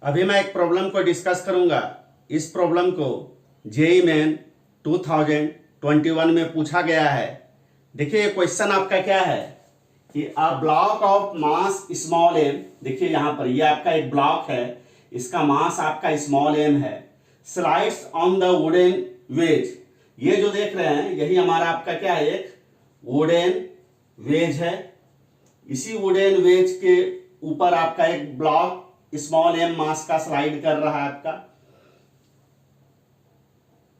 अभी मैं एक प्रॉब्लम को डिस्कस करूंगा। इस प्रॉब्लम को जेईई मेन 2021 में पूछा गया है। देखिए क्वेश्चन आपका क्या है कि a block of mass small M, देखिए यहाँ पर ये आपका एक ब्लॉक है, इसका मास आपका स्मॉल एम है, slides on the wooden wedge. ये जो देख रहे हैं यही हमारा आपका क्या है, एक वुडन वेज है। इसी वुडन वेज के ऊपर आपका एक ब्लॉक स्मॉल एम मास का स्लाइड कर रहा है। आपका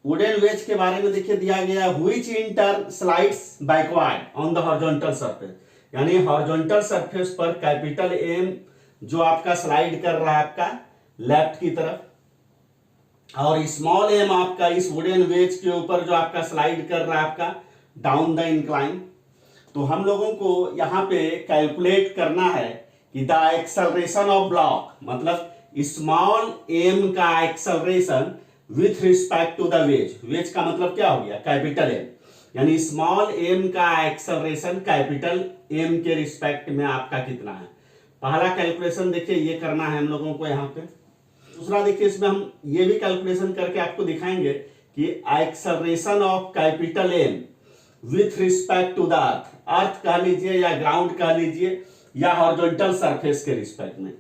वुडन वेज के बारे में देखिए दिया गया, which in turn slides backward on the horizontal surface, यानी हॉरिजॉन्टल सरफेस पर कैपिटल एम जो आपका स्लाइड कर रहा है आपका लेफ्ट की तरफ, और स्मॉल एम आपका इस वुडन वेज के ऊपर जो आपका स्लाइड कर रहा है आपका डाउन द इंक्लाइन। तो हम लोगों को यहाँ पे कैलकुलेट करना है कि द एक्सेलरेशन ऑफ ब्लॉक, मतलब स्मॉल एम का acceleration with respect to the wedge. Wedge का मतलब क्या हो गया, कैपिटल एम, यानी स्मॉल एम का एक्सेलरेशन कैपिटल एम के रिस्पेक्ट में आपका कितना है। पहला कैलकुलेशन देखिए ये करना है हम लोगों को यहाँ पे। दूसरा देखिए इसमें हम ये भी कैलकुलेशन करके आपको दिखाएंगे कि acceleration of capital M with respect to the earth, earth कह लीजिए या ग्राउंड कह लीजिए या हॉरिजॉन्टल सरफेस के रिस्पेक्ट में,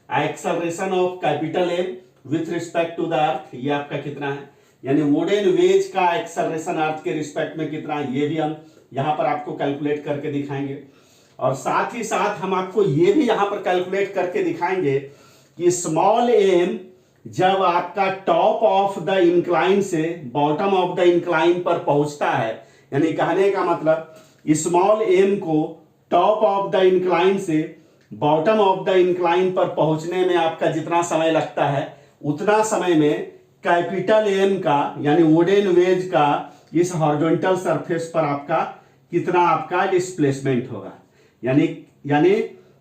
acceleration of capital M with respect to the earth, ये आपका कितना है, यानी वुडन वेज का एक्सेलरेशन अर्थ के रिस्पेक्ट में कितना है, ये भी हम यहां पर आपको कैलकुलेट करके दिखाएंगे। और साथ ही साथ हम आपको ये भी यहां पर कैलकुलेट करके दिखाएंगे कि स्मॉल एम जब आपका टॉप ऑफ द इंक्लाइन से बॉटम ऑफ द इंक्लाइन पर पहुंचता है, यानी कहने का मतलब स्मॉल एम को टॉप ऑफ द इंक्लाइन से बॉटम ऑफ द इंक्लाइन पर पहुंचने में आपका जितना समय लगता है उतना समय में कैपिटल एम का यानी वुडन वेज का इस हॉरिजॉन्टल सरफेस पर आपका कितना आपका डिस्प्लेसमेंट होगा, यानी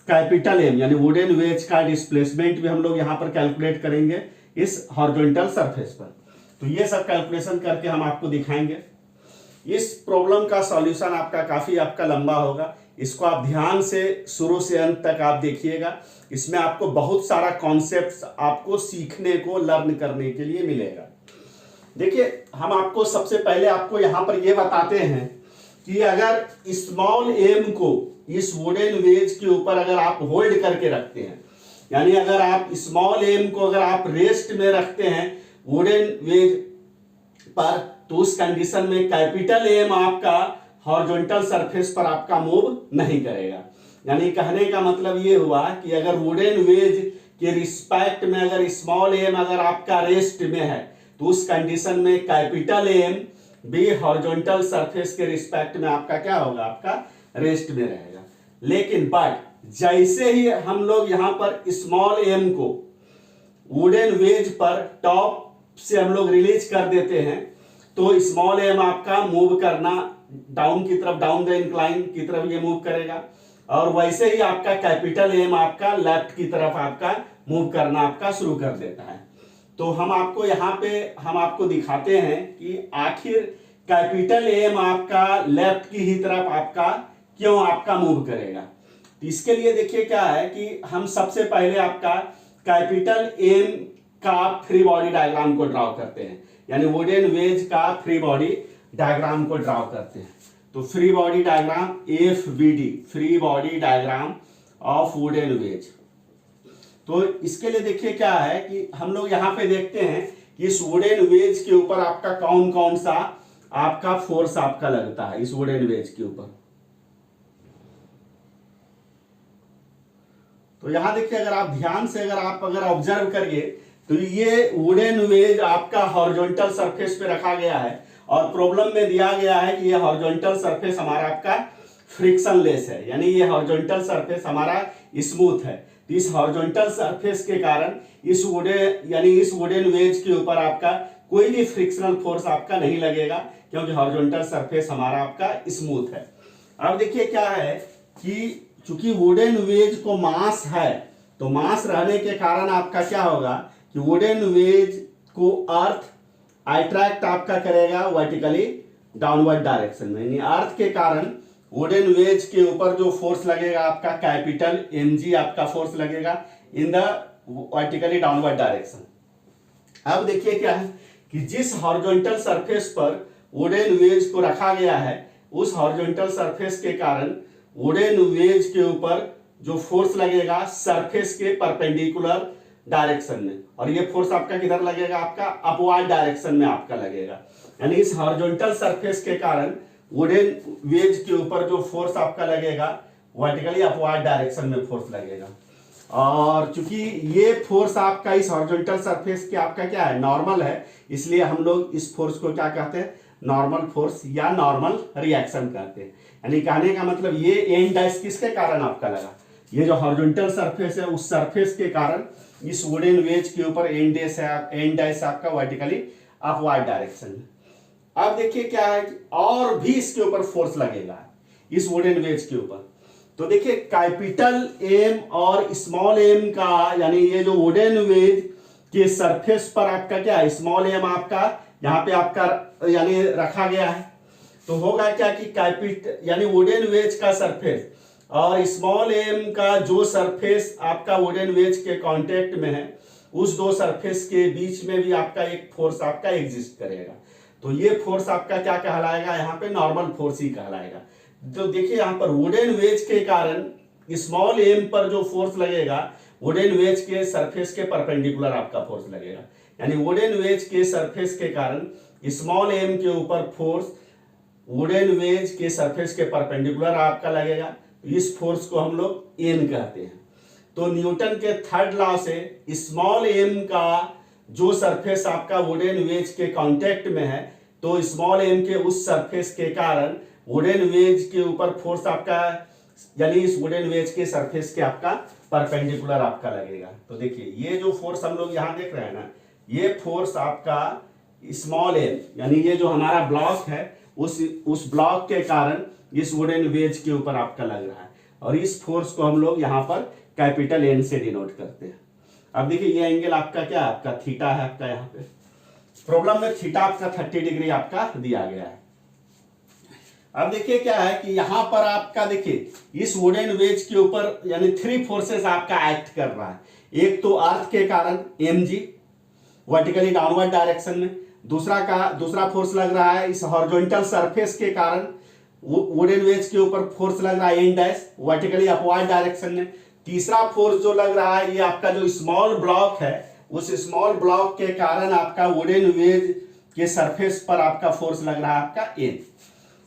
कैपिटल एम यानी वुडन वेज का डिस्प्लेसमेंट भी हम लोग यहां पर कैलकुलेट करेंगे इस हॉरिजॉन्टल सरफेस पर। तो ये सब कैलकुलेशन करके हम आपको दिखाएंगे। इस प्रॉब्लम का सॉल्यूशन आपका काफी आपका लंबा होगा, इसको आप ध्यान से शुरू से अंत तक आप देखिएगा। इसमें आपको बहुत सारा कॉन्सेप्ट्स आपको सीखने को, लर्न करने के लिए मिलेगा। देखिए हम आपको सबसे पहले आपको यहां पर यह बताते हैं कि अगर स्मॉल एम को इस वुडन वेज के ऊपर अगर आप होल्ड करके रखते हैं, यानी अगर आप स्मॉल एम को अगर आप रेस्ट में रखते हैं वुडन वेज पर, तो उस कंडीशन में कैपिटल एम आपका हॉरिजॉन्टल सरफेस पर आपका मूव नहीं करेगा। यानी कहने का मतलब ये हुआ कि अगर वुडन वेज के रिस्पेक्ट में अगर स्मॉल एम अगर आपका रेस्ट में है, तो उस कंडीशन में कैपिटल एम भी हॉरिजॉन्टल सरफेस के रिस्पेक्ट में आपका क्या होगा, आपका रेस्ट में रहेगा। लेकिन बट जैसे ही हम लोग यहां पर स्मॉल एम को वुडन वेज पर टॉप से हम लोग रिलीज कर देते हैं, तो स्मॉल एम आपका मूव करना डाउन की तरफ, डाउन द इंक्लाइन की तरफ ये मूव करेगा, और वैसे ही आपका कैपिटल एम आपका लेफ्ट की तरफ आपका मूव करना आपका शुरू कर देता है। तो हम आपको यहाँ पे हम आपको दिखाते हैं कि आखिर कैपिटल एम आपका लेफ्ट की ही तरफ आपका क्यों आपका मूव करेगा। तो इसके लिए देखिए क्या है कि हम सबसे पहले आपका कैपिटल एम का फ्री बॉडी डायग्राम को ड्रॉ करते हैं, यानी वुडन वेज का फ्री बॉडी डायग्राम को ड्रॉ करते हैं। तो free body diagram FBD, free body diagram of wooden wedge. तो इसके लिए देखिए क्या है कि हम लोग यहां पे देखते हैं कि इस वुडन वेज के ऊपर आपका कौन कौन सा आपका फोर्स आपका लगता है इस वुडन वेज के ऊपर। तो यहां देखिए अगर आप ध्यान से अगर ऑब्जर्व करिए तो ये वुडन वेज आपका हॉरिजॉन्टल सरफेस पे रखा गया है, और प्रॉब्लम में दिया गया है कि ये हॉरिजॉन्टल सरफेस हमारा आपका फ्रिक्शनलेस है, यानी ये हॉरिजॉन्टल सरफेस हमारा स्मूथ है। तो इस हॉरिजॉन्टल सरफेस के कारण इस वुडन वेज के ऊपर आपका कोई भी फ्रिक्शनल फोर्स आपका नहीं लगेगा, क्योंकि हॉरिजॉन्टल सरफेस हमारा आपका स्मूथ है। अब देखिए क्या है कि चूंकि वुडन वेज को मास है, तो मास रहने के कारण आपका क्या होगा कि वुडन वेज को अर्थ अट्रैक्ट आपका करेगा वर्टिकली डाउनवर्ड डायरेक्शन में, यानी अर्थ के कारण वुडन वेज के ऊपर जो फोर्स लगेगा आपका कैपिटल mg आपका फोर्स लगेगा इन द वर्टिकली डाउनवर्ड डायरेक्शन। अब देखिए क्या है कि जिस हॉरिजॉन्टल सरफेस पर वुडन वेज को रखा गया है, उस हॉरिजॉन्टल सरफेस के कारण वुडन वेज के ऊपर जो फोर्स लगेगा सरफेस के परपेंडिकुलर डायरेक्शन में, और ये फोर्स आपका किधर लगेगा, आपका अपवर्ड डायरेक्शन में आपका लगेगा। यानी इस हॉरिजॉन्टल सरफेस के कारण वुडन वेज के ऊपर जो फोर्स आपका लगेगा वर्टिकली अपवर्ड डायरेक्शन में फोर्स लगेगा। और चूंकि ये फोर्स आपका इस हॉरिजॉन्टल सरफेस के आपका क्या है, नॉर्मल है, इसलिए हम लोग इस फोर्स को क्या कहते हैं, नॉर्मल फोर्स या नॉर्मल रिएक्शन कहते हैं। यानी कहने का मतलब ये एंड डाइस किसके कारण आपका लगा, ये जो हॉरिजॉन्टल सरफेस है उस सरफेस के कारण इस वुडन वेज के ऊपर एंड डाइस आपका वर्टिकली अपवर्ड डायरेक्शन में। अब देखिए क्या है कि और भी इसके ऊपर फोर्स लगेगा इस वुडन वेज के ऊपर। तो देखिए कैपिटल एम और स्मॉल एम का, यानी ये जो वुडन वेज के सरफेस पर आपका क्या है, स्मॉल एम आपका यहाँ पे आपका यानी रखा गया है। तो होगा क्या कि कैपिटल यानी वुडन वेज का सरफेस और स्मॉल एम का जो सरफेस आपका वुडन वेज के कांटेक्ट में है, उस दो सरफेस के बीच में भी आपका एक फोर्स आपका एग्जिस्ट करेगा। तो ये फोर्स आपका क्या कहलाएगा, यहाँ पे नॉर्मल फोर्स ही कहलाएगा। तो देखिए यहाँ पर वुडन वेज के कारण स्मॉल एम पर जो फोर्स लगेगा वुडन वेज के सरफेस के परपेंडिकुलर आपका फोर्स लगेगा। यानी वुडन वेज के सरफेस के कारण स्मॉल एम के ऊपर फोर्स वुडन वेज के सरफेस के परपेंडिकुलर आपका लगेगा। इस फोर्स को हम लोग एन कहते हैं। तो न्यूटन के थर्ड लॉ से स्मॉल एम का जो सरफेस आपका वुडन वेज के कांटेक्ट में है, तो स्मॉल एम के उस सरफेस के कारण वुडन वेज के ऊपर फोर्स आपका यानी इस वुडन वेज के सरफेस के आपका परपेंडिकुलर आपका लगेगा। तो देखिए ये जो फोर्स हम लोग यहाँ देख रहे हैं ना, ये फोर्स आपका स्मॉल एम यानी ये जो हमारा ब्लॉक है उस ब्लॉक के कारण इस वुडन वेज के ऊपर आपका लग रहा है, और इस फोर्स को हम लोग यहाँ पर कैपिटल एन से डिनोट करते हैं। अब देखिए ये एंगल आपका क्या है, आपका थीटा है आपका, यहाँ पे प्रॉब्लम में थीटा आपका 30 डिग्री आपका दिया गया है। अब देखिए क्या है कि यहां पर आपका देखिए इस वुडन वेज के ऊपर यानी 3 फोर्सेस आपका एक्ट कर रहा है। एक तो अर्थ के कारण mg वर्टिकली डाउनवर्ड डायरेक्शन में, दूसरा फोर्स लग रहा है इस हॉरिजॉन्टल सरफेस के कारण वुडन वेज के ऊपर फोर्स लग रहा है N dash vertically upward direction में, तीसरा फोर्स जो लग रहा है ये आपका जो स्मॉल ब्लॉक है उस स्मॉल ब्लॉक के कारण आपका वुडन वेज के सरफेस पर आपका फोर्स लग रहा है आपका एन।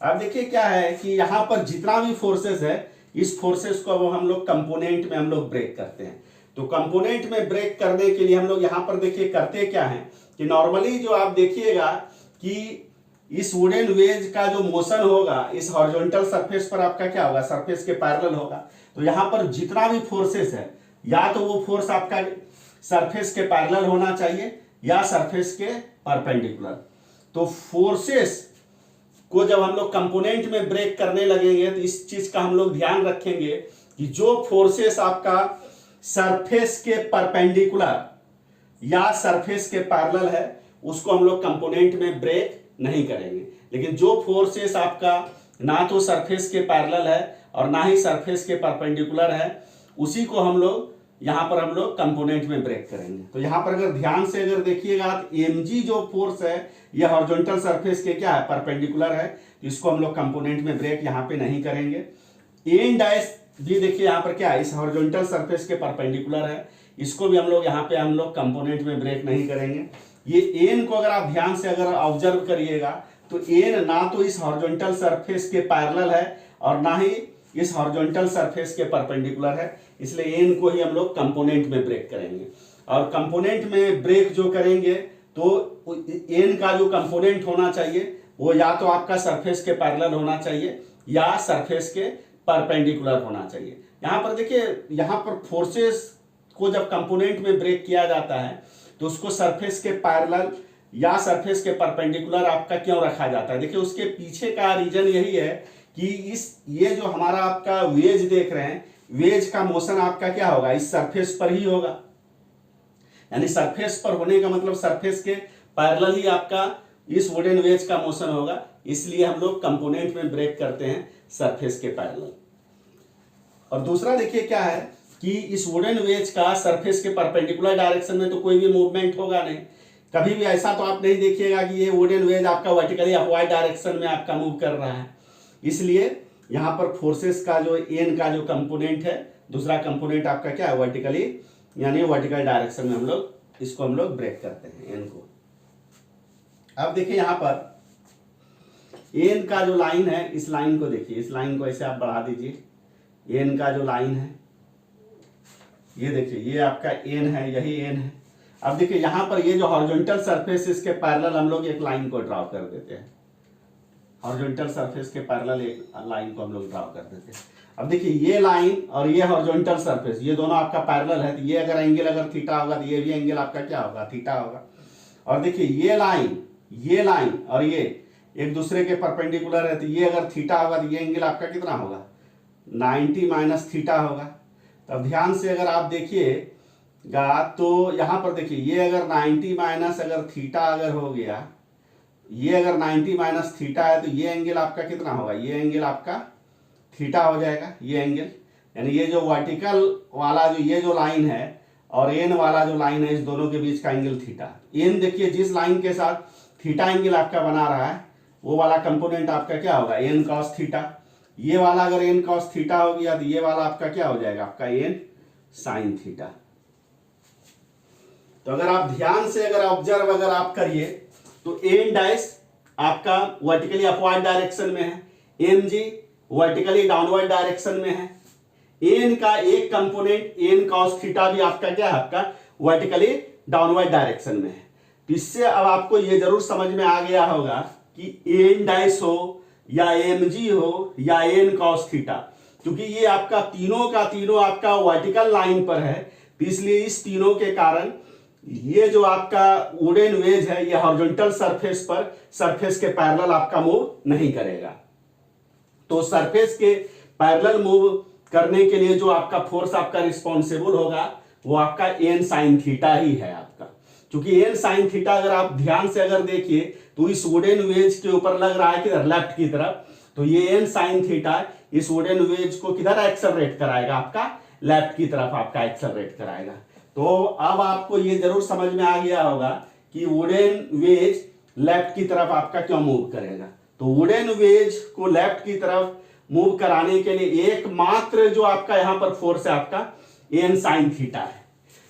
अब देखिए क्या है कि यहाँ पर जितना भी फोर्सेस है इस फोर्सेस को अब हम लोग कंपोनेंट में हम लोग ब्रेक करते हैं। तो कंपोनेंट में ब्रेक करने के लिए हम लोग यहाँ पर देखिए करते क्या है कि नॉर्मली जो आप देखिएगा कि इस वुडन वेज का जो मोशन होगा इस हॉरिजॉन्टल सरफेस पर आपका क्या होगा, सरफेस के पैरेलल होगा। तो यहाँ पर जितना भी फोर्सेस है या तो वो फोर्स आपका सरफेस के पैरेलल होना चाहिए या सरफेस के परपेंडिकुलर। तो फोर्सेस को जब हम लोग कंपोनेंट में ब्रेक करने लगेंगे तो इस चीज का हम लोग ध्यान रखेंगे कि जो फोर्सेस आपका सरफेस के परपेंडिकुलर या सरफेस के पैरेलल है उसको हम लोग कंपोनेंट में ब्रेक नहीं करेंगे, लेकिन जो फोर्सेस आपका ना तो सरफेस के पैरेलल है और ना ही सरफेस के परपेंडिकुलर है उसी को हम लोग यहाँ पर हम लोग कंपोनेंट में ब्रेक करेंगे। तो यहाँ पर अगर ध्यान से अगर देखिएगा तो mg जो फोर्स है ये हॉरिजॉन्टल सरफेस के क्या है, परपेंडिकुलर है, तो इसको हम लोग कंपोनेंट में ब्रेक यहाँ पे नहीं करेंगे। एन डैश भी देखिए यहाँ पर क्या है, इस हॉरिजॉन्टल सरफेस के परपेंडिकुलर है, इसको भी हम लोग यहाँ पे हम लोग कंपोनेंट में ब्रेक नहीं करेंगे। ये एन को अगर आप ध्यान से अगर ऑब्जर्व करिएगा तो एन ना तो इस हॉरिजॉन्टल सरफेस के पैरेलल है और ना ही इस हॉरिजॉन्टल सरफेस के परपेंडिकुलर है, इसलिए एन को ही हम लोग कंपोनेंट में ब्रेक करेंगे। और कंपोनेंट में ब्रेक जो करेंगे तो एन का जो कंपोनेंट होना चाहिए वो या तो आपका सरफेस के पैरेलल होना चाहिए या सरफेस के परपेंडिकुलर होना चाहिए। यहाँ पर देखिए यहाँ पर फोर्सेस को जब कंपोनेंट में ब्रेक किया जाता है तो उसको सरफेस के पैरेलल या सरफेस के परपेंडिकुलर आपका क्यों रखा जाता है, देखिए उसके पीछे का रीजन यही है कि ये जो हमारा आपका वेज देख रहे हैं वेज का मोशन आपका क्या होगा, इस सरफेस पर ही होगा। यानी सरफेस पर होने का मतलब सरफेस के पैरेलल ही आपका इस वुडन वेज का मोशन होगा, इसलिए हम लोग कंपोनेंट में ब्रेक करते हैं सरफेस के पैरेलल। और दूसरा देखिए क्या है कि इस वुडन वेज का सरफेस के परपेंडिकुलर डायरेक्शन में तो कोई भी मूवमेंट होगा नहीं। कभी भी ऐसा तो आप नहीं देखिएगा कि ये वुडन वेज आपका वर्टिकली अपवर्ड डायरेक्शन में आपका मूव कर रहा है। इसलिए यहाँ पर फोर्सेस का जो एन का जो कंपोनेंट है, दूसरा कंपोनेंट आपका क्या है, वर्टिकली, यानी वर्टिकल डायरेक्शन में हम लोग इसको ब्रेक करते हैं एन को। अब देखिए यहाँ पर एन का जो लाइन है, इस लाइन को देखिए, इस लाइन को ऐसे आप बढ़ा दीजिए। एन का जो लाइन है ये देखिए, ये आपका एन है, यही एन है। अब देखिए यहाँ पर ये जो हॉरिजॉन्टल सरफेस, इसके पैरेलल हम लोग एक लाइन को ड्रॉ कर देते हैं। हॉरिजॉन्टल सरफेस के पैरेलल एक लाइन को हम लोग ड्रॉ कर देते हैं। अब देखिए ये लाइन और ये हॉरिजॉन्टल सरफेस, ये दोनों आपका पैरेलल है, तो ये अगर एंगल अगर थीटा होगा तो ये भी एंगल आपका क्या होगा, थीटा होगा। और देखिए ये लाइन और ये एक दूसरे के परपेंडिकुलर है, तो ये अगर थीटा होगा तो ये एंगल आपका कितना होगा, 90 माइनस थीटा होगा। तब ध्यान से अगर आप देखिएगा तो यहाँ पर देखिए, ये अगर 90 माइनस अगर थीटा अगर हो गया, ये अगर 90 माइनस थीटा है, तो ये एंगल आपका कितना होगा, ये एंगल आपका थीटा हो जाएगा, ये एंगल। यानी ये जो वर्टिकल वाला जो ये जो लाइन है और एन वाला जो लाइन है, इस दोनों के बीच का एंगल थीटा। एन देखिए जिस लाइन के साथ थीटा एंगल आपका बना रहा है, वो वाला कंपोनेंट आपका क्या होगा, एन कॉस थीटा। ये वाला अगर एन कॉस थीटा हो गया तो ये वाला आपका क्या हो जाएगा, आपका एन साइन थीटा। तो अगर आप ध्यान से अगर ऑब्जर्व अगर आप करिए तो एन डैश आपका वर्टिकली अपवर्ड डायरेक्शन में है, M G vertically downward direction में है। एन का एक कंपोनेंट एन कॉस थीटा भी आपका क्या है, आपका वर्टिकली डाउनवर्ड डायरेक्शन में है। तो इससे अब आपको ये जरूर समझ में आ गया होगा कि एन डैश हो या एम जी हो या एन कॉस थीटा, क्योंकि ये आपका तीनों का तीनों आपका वर्टिकल लाइन पर है, तो इसलिए इस तीनों के कारण ये जो आपका वुडन वेज है ये हॉरिजॉन्टल सरफेस पर सरफेस के पैरेलल आपका मूव नहीं करेगा। तो सरफेस के पैरेलल मूव करने के लिए जो आपका फोर्स आपका रिस्पॉन्सिबल होगा वो आपका एन साइन थीटा ही है आपका। क्योंकि एन साइन थीटा अगर आप ध्यान से अगर देखिए तो इस वुडन वेज के ऊपर लग रहा है किधर, लेफ्ट की तरफ, तो ये एन साइन थीटा इस वुडन वेज को किधर एक्सेलरेट कराएगा, आपका लेफ्ट की तरफ आपका एक्सेलरेट कराएगा। तो अब आपको ये जरूर समझ में आ गया होगा कि वुडन वेज लेफ्ट की तरफ आपका क्यों मूव करेगा। तो वुडन वेज को लेफ्ट की तरफ मूव कराने के लिए एकमात्र जो आपका यहां पर फोर्स है आपका एन साइन थीटा है।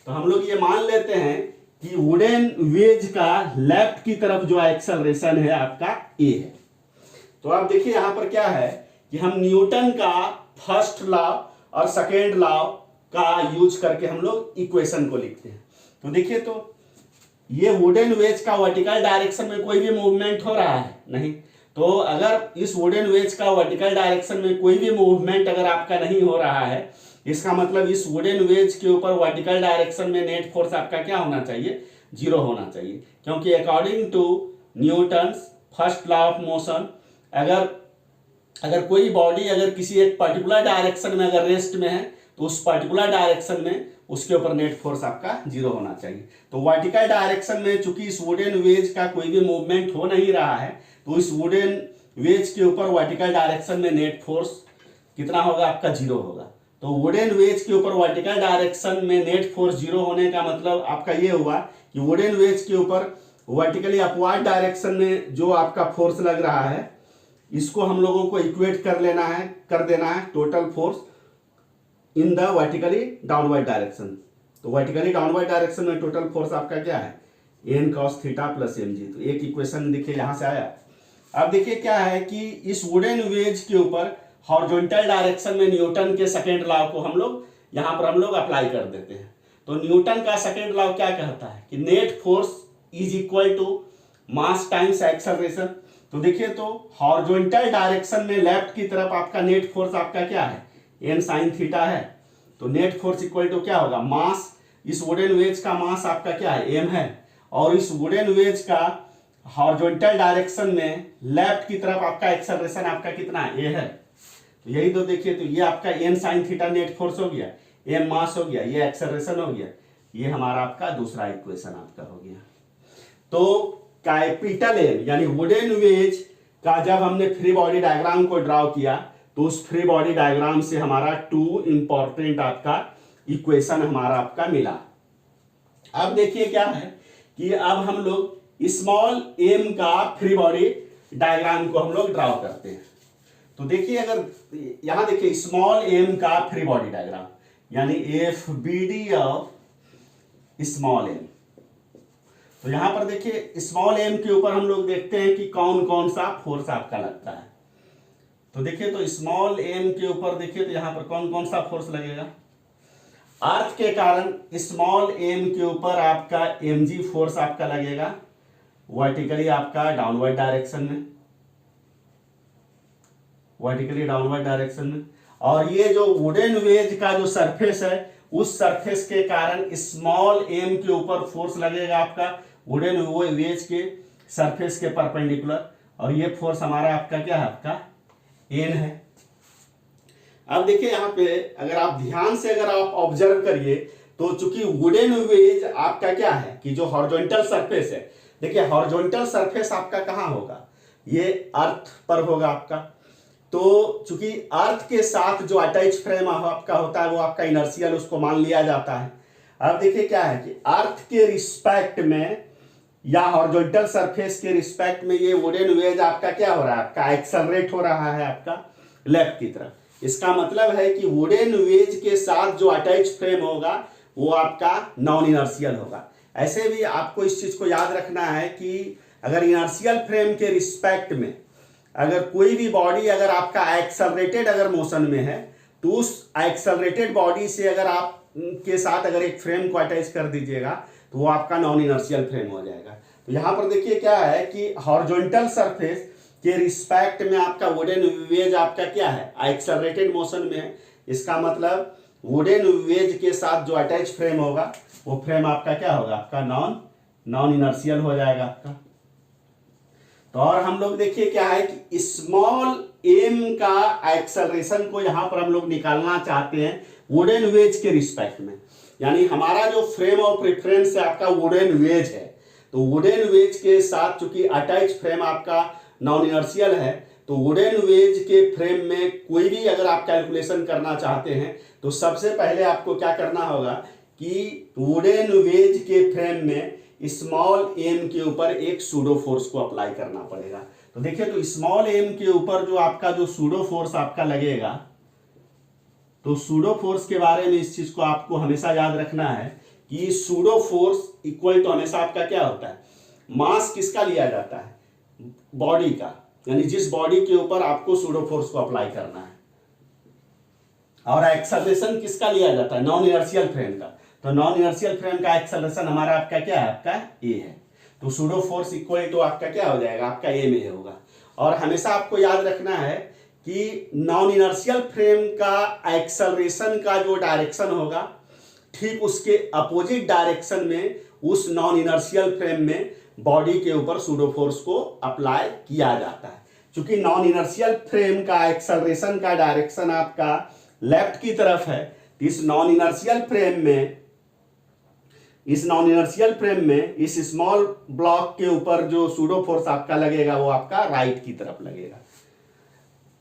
तो हम लोग ये मान लेते हैं कि वुडन वेज का लेफ्ट की तरफ जो एक्सेलरेशन है आपका ए है। तो आप देखिए यहां पर क्या है कि हम न्यूटन का फर्स्ट लॉ और सेकेंड लॉ का यूज करके हम लोग इक्वेशन को लिखते हैं। तो देखिए तो ये वुडन वेज का वर्टिकल डायरेक्शन में कोई भी मूवमेंट हो रहा है नहीं, तो अगर इस वुडन वेज का वर्टिकल डायरेक्शन में कोई भी मूवमेंट अगर आपका नहीं हो रहा है, इसका मतलब इस वुडन वेज के ऊपर वर्टिकल डायरेक्शन में नेट फोर्स आपका क्या होना चाहिए, जीरो होना चाहिए। क्योंकि according to Newton's first law of motion अगर कोई बॉडी अगर किसी एक पर्टिकुलर डायरेक्शन में अगर रेस्ट में है तो उस पर्टिकुलर डायरेक्शन में उसके ऊपर नेट फोर्स आपका जीरो होना चाहिए। तो वर्टिकल डायरेक्शन में चूंकि इस वुडन वेज का कोई भी मूवमेंट हो नहीं रहा है, तो इस वुडन वेज के ऊपर वर्टिकल डायरेक्शन में नेट फोर्स कितना होगा, आपका जीरो होगा। तो वुडन वेज के ऊपर वर्टिकल डायरेक्शन में नेट फोर्स जीरो होने का मतलब आपका ये हुआ कि वुडन वेज के ऊपर वर्टिकली अपवर्ड डायरेक्शन में जो आपका फोर्स लग रहा है, इसको हम लोगों को इक्वेट कर देना है total force in the vertically downward direction. तो वर्टिकली डाउनवर्ड डायरेक्शन में टोटल फोर्स आपका क्या है, N cos theta plus M G. तो एक इक्वेशन देखिए यहां से आया। अब देखिए क्या है कि इस वुडन वेज के ऊपर हॉरिजॉन्टल डायरेक्शन में न्यूटन के सेकेंड लॉ को हम लोग यहां पर हम लोग अप्लाई कर देते हैं। तो न्यूटन का सेकेंड लॉ क्या कहता है कि net force is equal to mass times acceleration. तो देखिए तो हॉरिजॉन्टल डायरेक्शन में लेफ्ट की तरफ आपका नेट फोर्स आपका क्या है, एन साइन थीटा है। तो नेट फोर्स इक्वल टू क्या होगा, मास, इस वुडन वेज का मास आपका क्या है, एम है, और इस वुडन वेज का हॉरिजॉन्टल डायरेक्शन में लेफ्ट की तरफ आपका एक्सेलरेशन आपका कितना है, ए है। तो यही तो देखिए, तो ये आपका N sine theta net force हो गया, एम मास हो गया, ये एक्सेलरेशन हो गया, ये हमारा आपका दूसरा इक्वेशन आपका हो गया। तो कैपिटल एम यानी वुडन वेज का जब हमने फ्री बॉडी डायग्राम को ड्रॉ किया तो उस फ्री बॉडी डायग्राम से हमारा टू इंपॉर्टेंट आपका इक्वेशन हमारा आपका मिला। अब देखिए क्या है कि अब हम लोग स्मॉल एम का फ्री बॉडी डायग्राम को हम लोग ड्रॉ करते हैं। तो देखिए अगर यहां देखिए स्मॉल एम का फ्री बॉडी डायग्राम यानी F B D of small M. तो यहां पर देखिए स्मॉल एम के ऊपर हम लोग देखते हैं कि कौन कौन सा फोर्स आपका लगता है। तो देखिए तो स्मॉल एम के ऊपर देखिए तो यहां पर कौन कौन सा फोर्स लगेगा। अर्थ के कारण स्मॉल एम के ऊपर आपका mg फोर्स आपका लगेगा वर्टिकली आपका डाउनवर्ड डायरेक्शन में, वर्टिकली डाउनवर्ड डायरेक्शन में। और ये जो वुडन वेज का जो सरफेस है उस सरफेस के कारण स्मॉल एम के ऊपर फोर्स लगेगा आपका वुडन वेज के सरफेस के परपेंडिकुलर, और ये फोर्स हमारा आपका क्या है, आपका एन है। अब देखिए यहाँ पे अगर आप ध्यान से अगर आप ऑब्जर्व करिए तो चूंकि वुडन वेज आपका क्या है कि जो हॉरिजॉन्टल सरफेस है, देखिए हॉरिजॉन्टल सरफेस आपका कहाँ होगा, ये अर्थ पर होगा आपका। तो चूंकि अर्थ के साथ जो अटैच फ्रेम आपका होता है वो आपका इनर्शियल उसको मान लिया जाता है। अब देखिए क्या है कि अर्थ के रिस्पेक्ट में या हॉरिजॉन्टल सरफेस के रिस्पेक्ट में ये वुडन वेज आपका क्या हो रहा है, आपका एक्सेलरेट हो रहा है आपका लेफ्ट की तरफ। इसका मतलब है कि वुडन वेज के साथ जो अटैच फ्रेम होगा वो आपका नॉन इनर्शियल होगा। ऐसे भी आपको इस चीज को याद रखना है कि अगर इनर्शियल फ्रेम के रिस्पेक्ट में अगर कोई भी बॉडी अगर आपका एक्सेलरेटेड अगर मोशन में है तो उस एक्सेलरेटेड बॉडी से अगर आप के साथ अगर एक फ्रेम को अटैच कर दीजिएगा तो वो आपका नॉन इनर्शियल फ्रेम हो जाएगा। तो यहां पर देखिए क्या है कि हॉरिजॉन्टल सरफेस के रिस्पेक्ट में आपका वुडन वेज आपका क्या है, एक्सेलरेटेड मोशन में है। इसका मतलब वुडन वेज के साथ जो अटैच फ्रेम होगा वो फ्रेम आपका क्या होगा, आपका नॉन इनर्शियल हो जाएगा आपका। तो और हम लोग देखिए क्या है कि स्मॉल एम का एक्सेलरेशन को यहां पर हम लोग निकालना चाहते हैं वुडन वेज के रिस्पेक्ट में, यानी हमारा जो फ्रेम ऑफ रेफरेंस है आपका वुडन वेज है। तो वुडन वेज के साथ चूंकि अटैच फ्रेम आपका नॉन इनर्शियल है तो वुडन वेज के फ्रेम में कोई भी अगर आप कैलकुलेशन करना चाहते हैं तो सबसे पहले आपको क्या करना होगा कि वुडन वेज के फ्रेम में स्मॉल एम के ऊपर एक सूडो फोर्स को अप्लाई करना पड़ेगा। तो देखिए तो स्मॉल एम के ऊपर जो आपका जो सूडो फोर्स आपका लगेगा, तो सूडो फोर्स के बारे में इस चीज को आपको हमेशा याद रखना है कि सूडो फोर्स इक्वल टू हमेशा आपका क्या होता है, मास किसका लिया जाता है, बॉडी का, यानी जिस बॉडी के ऊपर आपको सूडो फोर्स को अप्लाई करना है। और एक्सेलरेशन किसका लिया जाता है, नॉन इनर्शियल फ्रेम का। तो नॉन इनर्शियल फ्रेम का एक्सेलरेशन हमारा आपका क्या है, आपका ए है। तो सूडो फोर्स इक्वल टू आपका क्या हो जाएगा, आपका ए में होगा। और हमेशा आपको याद रखना है कि नॉन इनर्शियल फ्रेम का एक्सेलरेशन का जो डायरेक्शन होगा ठीक उसके अपोजिट डायरेक्शन में उस नॉन इनर्शियल फ्रेम में बॉडी के ऊपर सूडो फोर्स को अप्लाई किया जाता है। क्योंकि नॉन इनर्शियल फ्रेम का एक्सेलरेशन का डायरेक्शन आपका लेफ्ट की तरफ है, इस नॉन इनर्शियल फ्रेम में इस स्मॉल ब्लॉक के ऊपर जो सूडो फोर्स आपका लगेगा वो आपका राइट की तरफ लगेगा।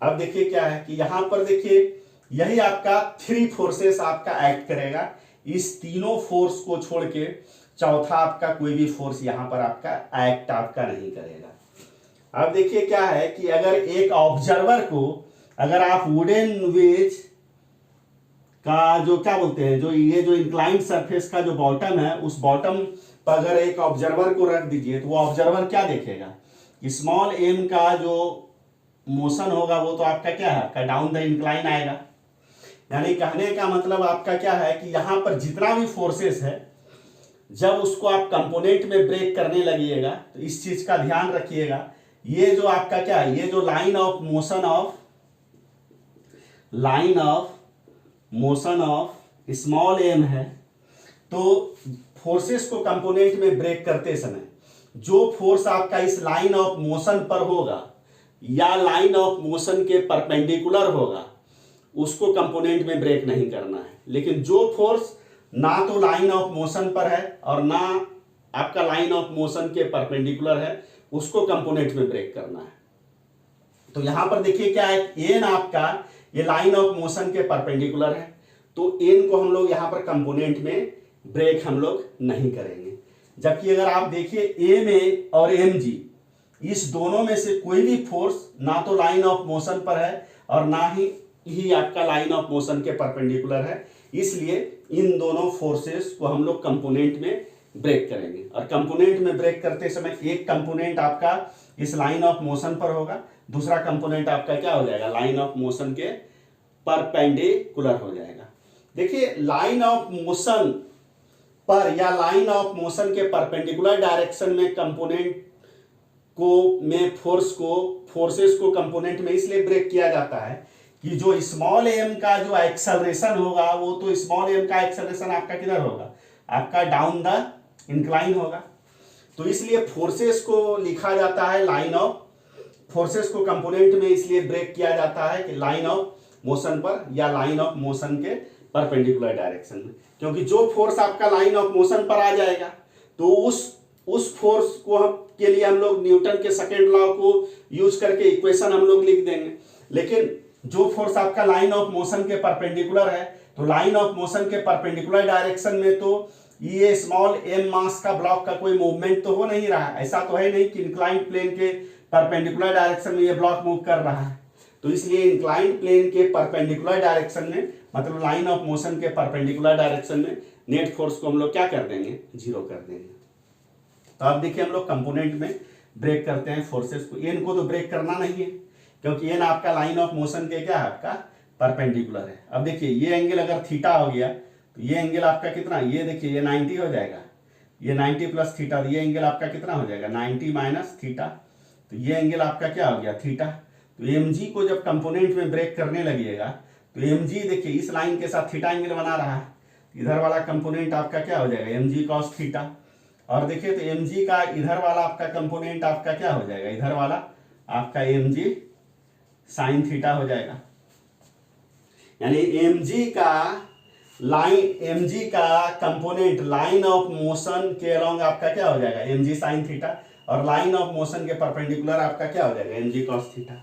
अब देखिए क्या है कि यहां पर देखिए यही आपका थ्री फोर्सेस आपका एक्ट करेगा। इस तीनों फोर्स को छोड़ के चौथा आपका कोई भी फोर्स यहां पर आपका एक्ट आपका नहीं करेगा। अब देखिए क्या है कि अगर एक ऑब्जर्वर को अगर आप वुडन वेज का जो क्या बोलते हैं, जो ये जो इंक्लाइंड सरफेस का जो बॉटम है उस बॉटम पर अगर एक ऑब्जर्वर को रख दीजिए तो वो ऑब्जर्वर क्या देखेगा, स्मॉल एम का जो मोशन होगा वो तो आपका क्या है, आपका डाउन द इंक्लाइन आएगा। यानी कहने का मतलब आपका क्या है कि यहां पर जितना भी फोर्सेस है जब उसको आप कंपोनेंट में ब्रेक करने लगिएगा तो इस चीज का ध्यान रखिएगा, ये जो आपका क्या है, ये जो line of motion of small M है, तो फोर्सेस को कंपोनेंट में ब्रेक करते समय जो फोर्स आपका इस लाइन ऑफ मोशन पर होगा या लाइन ऑफ मोशन के परपेंडिकुलर होगा उसको कंपोनेंट में ब्रेक नहीं करना है। लेकिन जो फोर्स ना तो लाइन ऑफ मोशन पर है और ना आपका लाइन ऑफ मोशन के परपेंडिकुलर है उसको कंपोनेंट में ब्रेक करना है। तो यहां पर देखिए क्या है, एन आपका ये लाइन ऑफ मोशन के परपेंडिकुलर है, तो एन को हम लोग यहाँ पर कंपोनेंट में ब्रेक हम लोग नहीं करेंगे। जबकि अगर आप देखिए एम ए और एम जी, इस दोनों में से कोई भी फोर्स ना तो लाइन ऑफ मोशन पर है और ना ही आपका लाइन ऑफ मोशन के परपेंडिकुलर है, इसलिए इन दोनों फोर्सेस को हम लोग कंपोनेंट में ब्रेक करेंगे। और कंपोनेंट में ब्रेक करते समय एक कंपोनेंट आपका इस लाइन ऑफ मोशन पर होगा, दूसरा कंपोनेंट आपका क्या हो जाएगा, लाइन ऑफ मोशन के परपेंडिकुलर हो जाएगा। देखिए लाइन ऑफ मोशन पर या लाइन ऑफ मोशन के परपेंडिकुलर डायरेक्शन में कंपोनेंट को में फोर्सेस को कंपोनेंट में इसलिए ब्रेक किया जाता है कि जो स्मॉल एम का जो एक्सेलरेशन होगा वो तो स्मॉल एम का एक्सेलरेशन आपका किधर होगा, आपका डाउन द इंक्लाइन होगा। तो इसलिए फोर्सेस को लिखा जाता है लाइन ऑफ, फोर्सेस को कंपोनेंट में इसलिए ब्रेक किया जाता है कि लाइन ऑफ मोशन पर या लाइन ऑफ मोशन के परपेंडिकुलर डायरेक्शन में, क्योंकि जो फोर्स आपका लाइन ऑफ मोशन पर आ जाएगा तो उस फोर्स को के लिए हम लोग न्यूटन के सेकंड लॉ को यूज करके इक्वेशन हम लोग लिख देंगे। लेकिन जो फोर्स आपका लाइन ऑफ मोशन के परपेंडिकुलर है, तो लाइन ऑफ मोशन के परपेंडिकुलर डायरेक्शन में तो ये स्मॉल एम मास का ब्लॉक का कोई मूवमेंट तो हो नहीं रहा है, ऐसा तो है नहीं कि इंक्लाइंड प्लेन के परपेंडिकुलर डायरेक्शन में ये ब्लॉक मूव कर रहा है। तो इसलिए इंक्लाइंड प्लेन के परपेंडिकुलर डायरेक्शन में, मतलब लाइन ऑफ मोशन के परपेंडिकुलर डायरेक्शन में नेट फोर्स को हम लोग क्या कर देंगे, जीरो कर देंगे। तो अब देखिए हम लोग कंपोनेंट में ब्रेक करते हैं फोर्सेस को। एन को तो ब्रेक करना नहीं है क्योंकि एन आपका लाइन ऑफ मोशन के क्या है, आपका परपेंडिकुलर है। अब देखिए ये एंगल अगर थीटा हो गया तो ये एंगल आपका कितना, ये देखिए ये 90 हो जाएगा, ये 90 प्लस थीटा, तो ये एंगल आपका कितना हो जाएगा, 90 माइनस थीटा, तो ये एंगल आपका क्या हो गया, थीटा। तो एम जी को जब कंपोनेंट में ब्रेक करने लगिएगा तो एम जी देखिए इस लाइन के साथ थीटा एंगल बना रहा है, इधर वाला कंपोनेंट आपका क्या हो जाएगा, एम जी कॉस थीटा। और देखिए तो एम जी का इधर वाला आपका कंपोनेंट आपका क्या हो जाएगा, इधर वाला आपका एम जी साइन थीटा हो जाएगा। यानी एम जी का कंपोनेंट लाइन ऑफ मोशन के अलोंग आपका क्या हो जाएगा, एम जी साइन थीटा, और लाइन ऑफ मोशन के परपेंडिकुलर आपका क्या हो जाएगा, एम जी कॉस थीटा।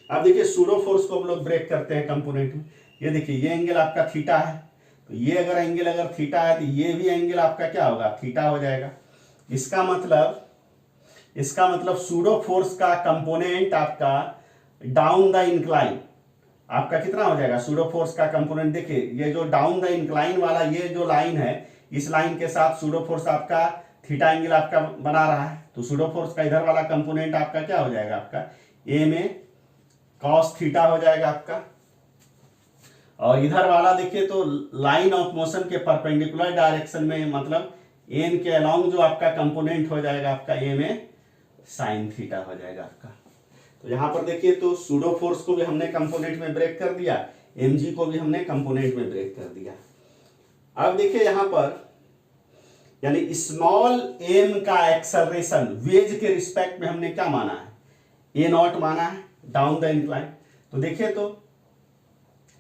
अब देखिए सूडो फोर्स को हम लोग ब्रेक करते हैं कंपोनेंट में। ये देखिए ये एंगल आपका थीटा है, तो ये अगर थीटा है तो ये भी एंगल आपका क्या होगा, थीटा हो जाएगा। इसका मतलब सूडो फोर्स का कंपोनेंट आपका डाउन द इंक्लाइन आपका कितना हो जाएगा, सूडो फोर्स का कंपोनेंट देखिए ये जो डाउन द इंक्लाइन वाला ये जो लाइन है, इस लाइन के साथ सूडो फोर्स आपका थीटा एंगल आपका बना रहा है, तो सूडो फोर्स का इधर वाला कंपोनेंट आपका क्या हो जाएगा, आपका ए में कॉस थीटा हो जाएगा आपका। और इधर वाला देखिए तो लाइन ऑफ मोशन के परपेंडिकुलर डायरेक्शन में, मतलब एन के अलोंग जो आपका कंपोनेंट हो जाएगा आपका ए में साइन थीटा हो जाएगा आपका। तो यहां पर देखिए तो सूडो फोर्स को भी हमने कंपोनेंट में ब्रेक कर दिया, एम जी को भी हमने कंपोनेंट में ब्रेक कर दिया। अब देखिए यहां पर यानी स्मॉल एम का एक्सेलरेशन वेज के रिस्पेक्ट में हमने क्या माना है, ए नॉट माना है डाउन द इंक्लाइन। तो देखिए तो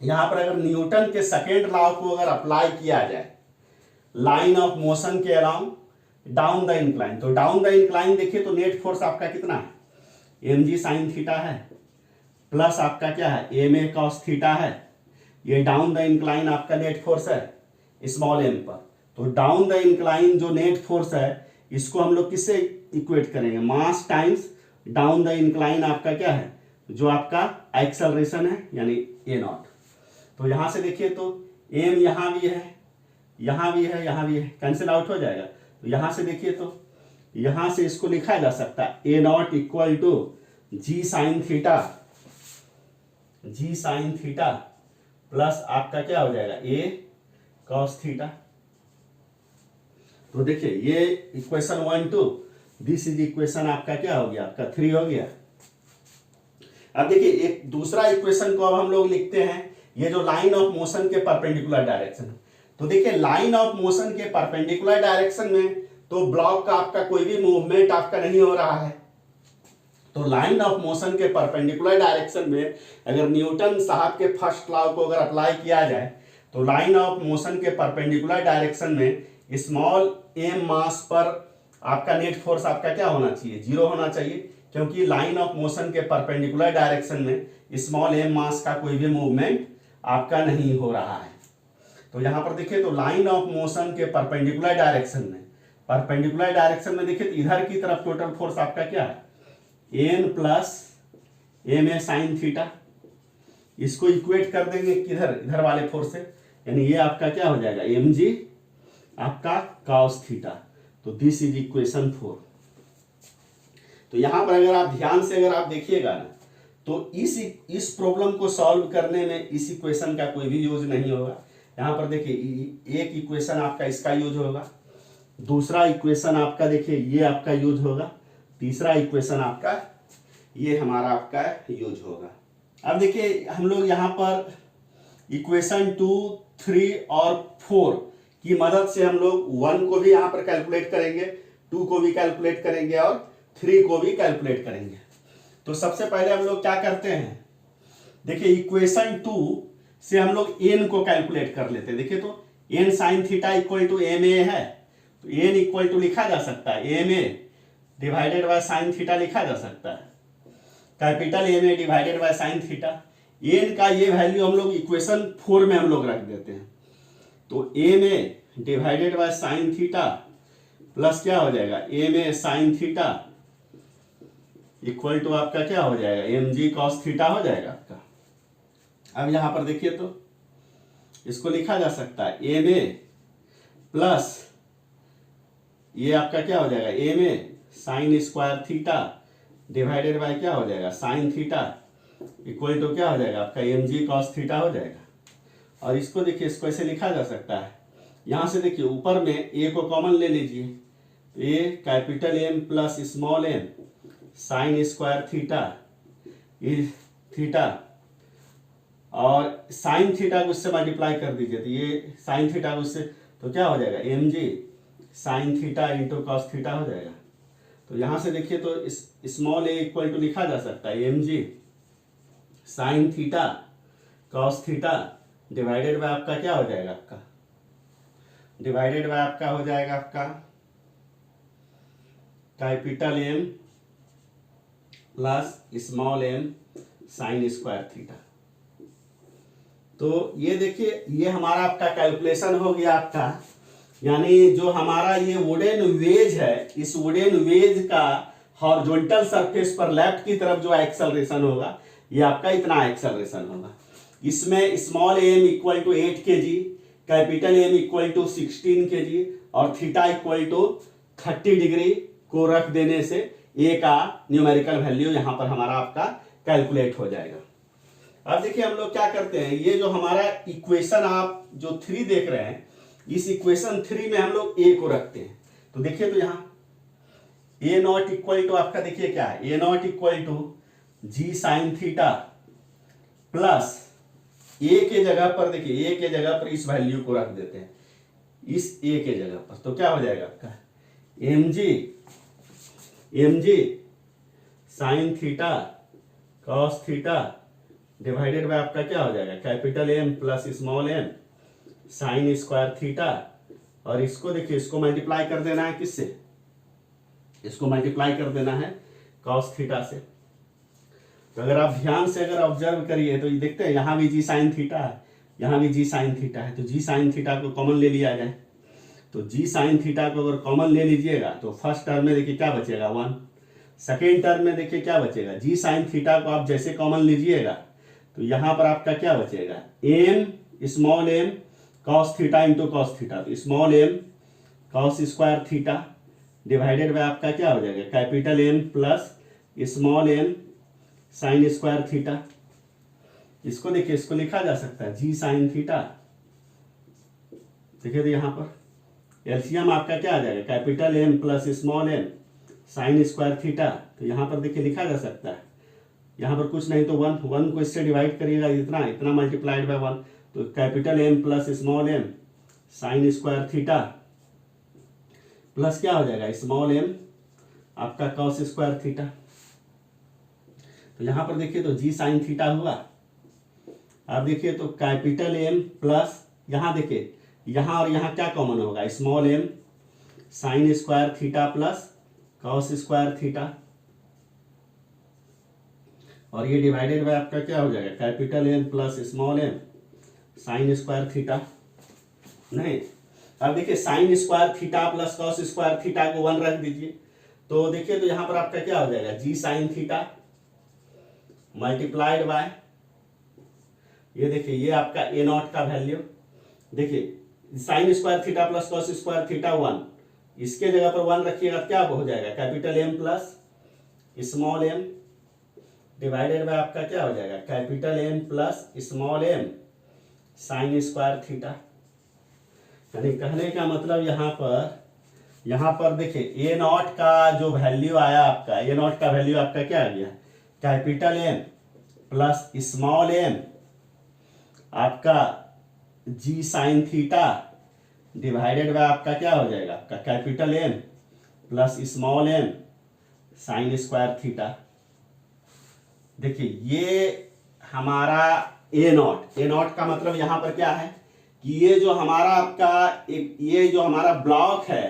यहां पर अगर न्यूटन के सेकेंड लॉ को अगर अप्लाई किया जाए लाइन ऑफ मोशन के अराउंड डाउन द इंक्लाइन, तो डाउन द इंक्लाइन देखिए तो नेट फोर्स आपका कितना है, एम जी साइन थीटा है, प्लस आपका क्या है, एम ए कॉस थीटा है। ये डाउन द इंक्लाइन आपका नेट फोर्स है स्मॉल एम पर। तो डाउन द इंक्लाइन जो नेट फोर्स है इसको हम लोग किससे इक्वेट करेंगे, मास टाइम्स डाउन द इंक्लाइन आपका क्या है, जो आपका एक्सेलरेशन है यानी ए नॉट। तो यहां से देखिए तो एम यहां भी है, यहां भी है, यहां भी है, कैंसिल आउट हो जाएगा। तो यहां से देखिए तो यहां से इसको लिखा जा सकता है a naught equal to g sine theta plus आपका क्या हो जाएगा, ए कॉस थीटा। तो देखिए ये इक्वेशन 1 2, दिस इज इक्वेशन आपका क्या हो गया, आपका 3 हो गया। अब देखिए एक दूसरा इक्वेशन को अब हम लोग लिखते हैं, ये जो लाइन ऑफ मोशन के परपेंडिकुलर डायरेक्शन। तो देखिए लाइन ऑफ मोशन के परपेंडिकुलर डायरेक्शन में तो ब्लॉक का आपका कोई भी मूवमेंट आपका नहीं हो रहा है। तो लाइन ऑफ मोशन के परपेंडिकुलर डायरेक्शन में अगर न्यूटन साहब के फर्स्ट लॉ को अगर अप्लाई किया जाए तो लाइन ऑफ मोशन के परपेंडिकुलर डायरेक्शन में स्मॉल एम मास पर आपका नेट फोर्स आपका क्या होना चाहिए, जीरो होना चाहिए, क्योंकि लाइन ऑफ मोशन के परपेंडिकुलर डायरेक्शन में स्मॉल एम मास का कोई भी मूवमेंट आपका नहीं हो रहा है। तो यहाँ पर देखिए तो लाइन ऑफ मोशन के परपेंडिकुलर डायरेक्शन में देखिए तो इधर की तरफ टोटल फोर्स आपका क्या है, N plus M A sine theta. इसको इक्वेट कर देंगे किधर, इधर वाले फोर्स से, यानी ये आपका क्या हो जाएगा, एम जी आपका कॉस थीटा। तो दिस इज इक्वेशन 4। तो यहां पर अगर आप ध्यान से अगर आप देखिएगा ना, तो इस प्रॉब्लम को सॉल्व करने में इस इक्वेशन का कोई भी यूज नहीं होगा। यहां पर देखिए एक इक्वेशन आपका इसका यूज होगा, दूसरा इक्वेशन आपका देखिए ये आपका यूज होगा, तीसरा इक्वेशन आपका ये हमारा आपका यूज होगा। अब देखिए हम लोग यहाँ पर इक्वेशन 2, 3 और 4 की मदद से हम लोग 1 को भी यहाँ पर कैलकुलेट करेंगे, 2 को भी कैलकुलेट करेंगे और 3 को भी कैलकुलेट करेंगे। तो सबसे पहले हम लोग क्या करते हैं, देखिए इक्वेशन 2 से हम लोग एन को कैलकुलेट कर लेते हैं। देखिए तो N sine theta equal to M A है, तो एन इक्वल टू लिखा जा सकता है M A divided by sine theta लिखा जा सकता है, capital M A divided by sine theta. N का ये वैल्यू हम लोग इक्वेशन 4 में हम लोग रख देते हैं। तो M A divided by sine theta plus क्या हो जाएगा, M A sine theta equal to आपका क्या हो जाएगा, एम जी कॉस थीटा हो जाएगा आपका। अब यहां पर देखिए तो इसको लिखा जा सकता है एम ए प्लस ये आपका क्या हो जाएगा, M A sine square theta divided by क्या हो जाएगा, साइन थीटा इक्वल टू क्या हो जाएगा आपका, एम जी कॉस थीटा हो जाएगा। और इसको देखिए इसको ऐसे लिखा जा सकता है, यहां से देखिए ऊपर में ए को कॉमन ले लीजिए, a capital M plus small M sine square theta theta और साइन थीटा को इससे मल्टीप्लाई कर दीजिए, तो ये साइन थीटा को इससे, तो क्या हो जाएगा, M G sine theta into cos theta हो जाएगा। तो यहां से देखिए तो इस स्मॉल ए इक्वल टू लिखा जा सकता है M G sine theta cos theta divided by आपका क्या हो जाएगा, आपका डिवाइडेड बाय आपका हो जाएगा आपका capital M plus small M sine square theta. तो ये देखिए ये हमारा आपका कैलकुलेशन हो गया आपका, यानी जो हमारा ये वुडन वेज है, इस वुडन वेज का हॉरिजॉन्टल सरफेस पर लेफ्ट की तरफ जो एक्सेलरेशन होगा ये आपका इतना एक्सेलरेशन होगा। इसमें small M equal to 8 kg, capital M equal to 16 kg और थीटा इक्वल टू 30 डिग्री को रख देने से ए का न्यूमेरिकल वैल्यू यहां पर हमारा आपका कैलकुलेट हो जाएगा। अब देखिए हम लोग क्या करते हैं, ये जो हमारा इक्वेशन आप जो 3 देख रहे हैं, इस इक्वेशन 3 में हम लोग ए को रखते हैं। तो देखिए तो यहां ए नॉट इक्वल टू आपका देखिए क्या है, a naught equal to g sine theta plus a के जगह पर देखिए ए के जगह पर इस वैल्यू को रख देते हैं, इस ए के जगह पर, तो क्या हो जाएगा आपका M G sine theta cos theta divided by आपका क्या हो जाएगा, capital M plus small M sine square theta. और इसको देखिए इसको मल्टीप्लाई कर देना है किससे, इसको मल्टीप्लाई कर देना है कॉस थीटा से। तो अगर आप ध्यान से अगर ऑब्जर्व करिए तो ये देखते हैं यहाँ भी जी साइन थीटा है, यहाँ भी जी साइन थीटा है, तो जी साइन थीटा को कॉमन ले लिया जाए। तो जी साइन थीटा को अगर कॉमन ले लीजिएगा तो फर्स्ट टर्म में देखिए क्या बचेगा 1, सेकेंड टर्म में देखिए क्या बचेगा, जी साइन थीटा को आप जैसे कॉमन लीजिएगा तो यहाँ पर आपका क्या बचेगा, M small M cos theta into cos theta, तो small M cos square theta divided by आपका क्या हो जाएगा, capital M plus small M sine square theta. इसको देखिए इसको लिखा जा सकता है जी साइन थीटा, देखिए तो यहाँ पर एलसीएम आपका क्या आ जाएगा, capital M plus small M sine square theta. तो यहाँ पर देखिए लिखा जा सकता है, यहाँ पर कुछ नहीं तो 1 को इससे डिवाइड करिएगा, इतना इतना मल्टीप्लाइड बाय 1, तो capital M plus small M sine square theta plus क्या हो जाएगा, स्मॉल एम आपका कॉस स्क्वायर थीटा। तो यहां पर देखिए तो जी साइन थीटा हुआ। अब देखिए तो कैपिटल एम प्लस यहां देखिए यहां और यहां क्या कॉमन होगा, small M sine square theta plus cos square theta और ये डिवाइडेड बाय आपका क्या हो जाएगा, capital M plus small M sine square theta. नहीं। अब देखिए sine square theta plus cos square theta को 1 रख दीजिए, तो देखिए तो यहां पर आपका क्या हो जाएगा, जी साइन थीटा मल्टीप्लाइड बाय, ये देखिए ये आपका ए नॉट का वैल्यू, देखिए sine square theta plus cos square theta 1, इसके जगह पर 1 रखिएगा तो क्या हो जाएगा, capital M plus small M divided by आपका क्या हो जाएगा, capital M plus small M sine square theta. यानी कहने का मतलब यहाँ पर देखिए ए नॉट का जो वैल्यू आया आपका, ए नॉट का वैल्यू आपका क्या आ गया, capital M plus small M आपका G sine theta divided by आपका क्या हो जाएगा, आपका capital M plus small M sine square theta. देखिए ये हमारा ए नॉट का मतलब यहां पर क्या है कि ये जो हमारा आपका ये जो हमारा ब्लॉक है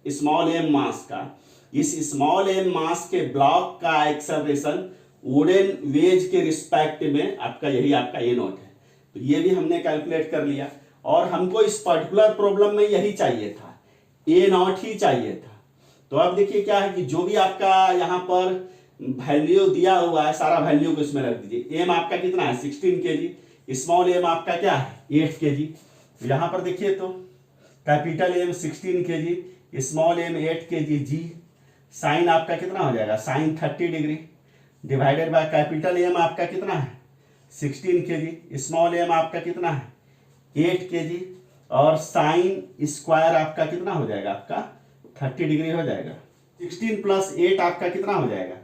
स्मॉल एम मास का, इस स्मॉल एम मास के ब्लॉक का एक्सेलरेशन वुडन वेज के रिस्पेक्ट में आपका यही आपका ए नॉट है। तो ये भी हमने कैलकुलेट कर लिया और हमको इस पर्टिकुलर प्रॉब्लम में यही चाहिए था, ए नॉट ही चाहिए था। तो अब देखिए क्या है कि जो भी आपका यहाँ पर वैल्यू दिया हुआ है सारा वैल्यू को इसमें रख दीजिए। एम आपका कितना है 16 kg, स्मॉल एम आपका क्या है 8 kg। यहाँ पर देखिए तो capital M 16 kg, small M 8 kg G, sine आपका कितना हो जाएगा, sine 30 degree divided by capital M आपका कितना है 16 kg, स्मॉल एम आपका कितना है 8 kg और साइन स्क्वायर आपका कितना हो जाएगा, आपका 30 डिग्री हो जाएगा। 16 प्लस 8 आपका कितना हो जाएगा,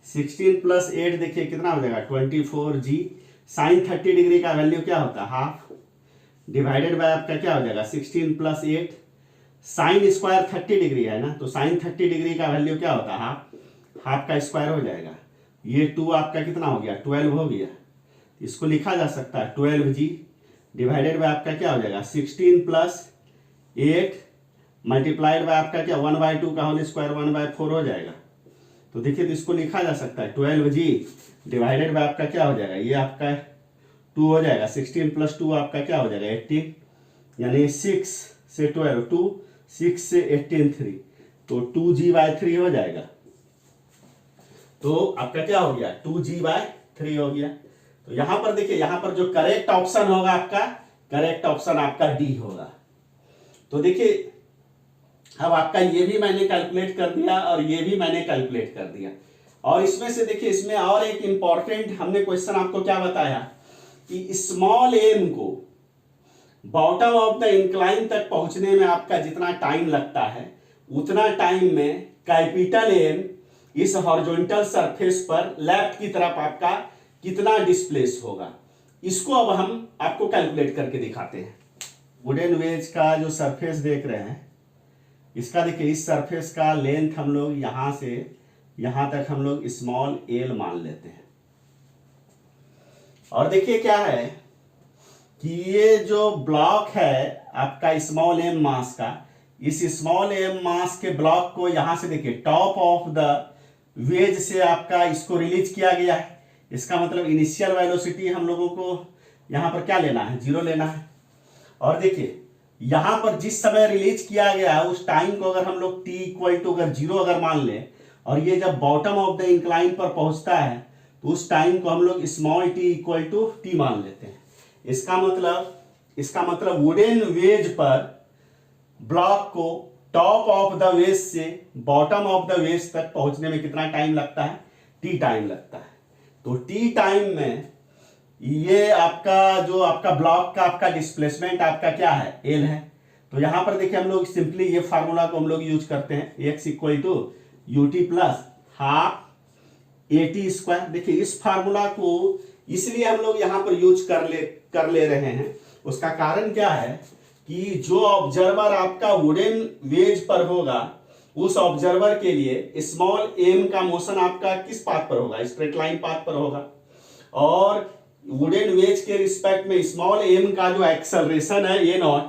16 प्लस 8 देखिए कितना हो जाएगा 24 जी, साइन 30 डिग्री का वैल्यू क्या होता है हाफ डिवाइडेड बाय आपका क्या हो जाएगा 16 प्लस 8, साइन स्क्वायर 30 डिग्री है ना, तो साइन 30 डिग्री का वैल्यू क्या होता है हाफ का स्क्वायर हो जाएगा। ये 2 आपका कितना हो गया 12 हो गया, इसको लिखा जा सकता है 12 जी डिवाइडेड बाय आपका क्या हो जाएगा 16 प्लस 8 मल्टीप्लाइड बाय आपका क्या 1/2 का होल स्क्वायर 1/4 हो जाएगा। तो देखिए तो इसको लिखा जा सकता है 12 जी डिवाइडेड बाय आपका क्या हो जाएगा, ये आपका 2 हो जाएगा, 16 प्लस 2 आपका क्या हो जाएगा 18, यानी 6 से 12 2, 6 से 18 3, तो 2g/3 हो जाएगा। तो आपका क्या हो गया 2g/3 हो गया। तो यहां पर देखिए यहां पर जो करेक्ट ऑप्शन होगा आपका, करेक्ट ऑप्शन आपका डी होगा। तो देखिए अब आपका ये भी मैंने कैलकुलेट कर दिया और ये भी मैंने कैलकुलेट कर दिया। और इसमें से देखिए इसमें और एक इंपॉर्टेंट हमने क्वेश्चन आपको क्या बताया कि स्मॉल एम को बॉटम ऑफ द इंक्लाइन तक पहुंचने में आपका जितना टाइम लगता है उतना टाइम में कैपिटल एम इस हॉरिजॉन्टल सरफेस पर लेफ्ट की तरफ आपका कितना डिस्प्लेस होगा, इसको अब हम आपको कैलकुलेट करके दिखाते हैं। वुडन वेज का जो सरफेस देख रहे हैं इसका देखिए इस सरफेस का लेंथ हम लोग यहां से यहां तक हम लोग स्मॉल एल मान लेते हैं। और देखिए क्या है कि ये जो ब्लॉक है आपका स्मॉल एम मास का, इस स्मॉल एम मास के ब्लॉक को यहां से देखिए टॉप ऑफ द वेज से आपका इसको रिलीज किया गया है। इसका मतलब इनिशियल वेलोसिटी हम लोगों को यहां पर क्या लेना है 0 लेना है। और देखिए यहां पर जिस समय रिलीज किया गया है उस टाइम को अगर हम लोग t = अगर 0 अगर मान ले और ये जब बॉटम ऑफ द इंक्लाइन पर पहुंचता है तो उस टाइम को हम लोग स्मॉल t = t मान लेते हैं। इसका मतलब वुडन वेज पर ब्लॉक को टॉप ऑफ द वेज से बॉटम ऑफ द वेज तक पहुंचने में कितना टाइम लगता है t टाइम लगता है। तो t टाइम में ये आपका जो आपका ब्लॉक का आपका डिस्प्लेसमेंट आपका क्या है L है। तो यहां पर देखिए हम लोग सिंपली ये फार्मूला को हम लोग यूज करते हैं x = ut + ½ at²। देखिए इस फार्मूला को इसलिए हम लोग यहां पर यूज कर ले रहे हैं, उसका कारण क्या है कि जो ऑब्जर्वर आपका वुडन वेज पर होगा उस ऑब्जर्वर के लिए स्मॉल एम का मोशन आपका किस पाथ पर होगा, स्ट्रेट लाइन पाथ पर होगा। और वुडन वेज के रिस्पेक्ट में स्मॉल एम का जो एक्सेलरेशन है ए नॉट,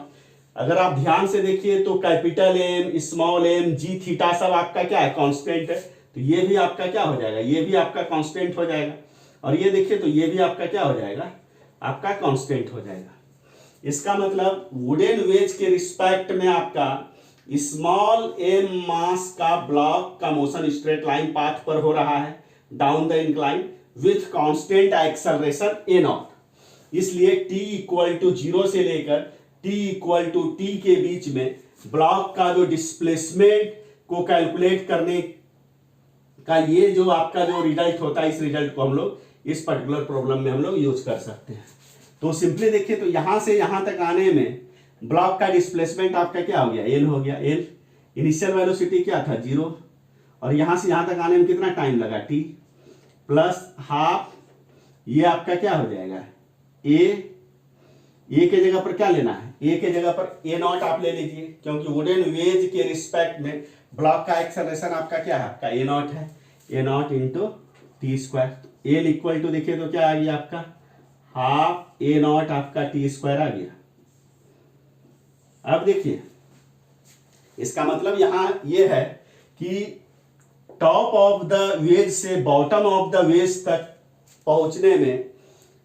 अगर आप ध्यान से देखिए तो capital M small M G theta सब आपका क्या है कांस्टेंट है। तो ये भी आपका क्या हो जाएगा, ये भी आपका कांस्टेंट हो जाएगा। और ये देखिए तो ये भी आपका क्या हो जाएगा, आपका कांस्टेंट हो जाएगा। इसका मतलब वुडन वेज के रिस्पेक्ट में आपका स्मॉल एम मास का ब्लॉक का मोशन स्ट्रेट लाइन पाथ पर हो रहा है down the incline with constant acceleration A not. इसलिए t इक्वल टू 0 से लेकर t इक्वल टू t के बीच में ब्लॉक का जो डिस्प्लेसमेंट को कैलकुलेट करने का ये जो आपका जो रिजल्ट होता है, इस रिजल्ट को हम लोग इस पर्टिकुलर प्रॉब्लम में हम लोग यूज कर सकते हैं। तो सिंपली देखिए, तो यहां से यहां तक आने में ब्लॉक का डिस्प्लेसमेंट आपका क्या हो गया, एल हो गया। एल इनिशियल वेलोसिटी क्या था, 0, और यहां से यहां तक आने में कितना टाइम लगा, टी प्लस हाफ, ये आपका क्या हो जाएगा, ए के जगह पर क्या लेना है, ए के जगह पर ए नॉट आप ले लीजिए, क्योंकि वुडन वेज के रिस्पेक्ट में ब्लॉक का एक्सेलरेशन आपका क्या है, आपका ए नॉट है, a naught into t square. L equal to देखिए तो क्या आ गया आपका, हाफ ए नॉट आपका टी स्क्वायर आ गया। अब देखिए इसका मतलब यहां ये है कि टॉप ऑफ द वेज से बॉटम ऑफ द वेज तक पहुंचने में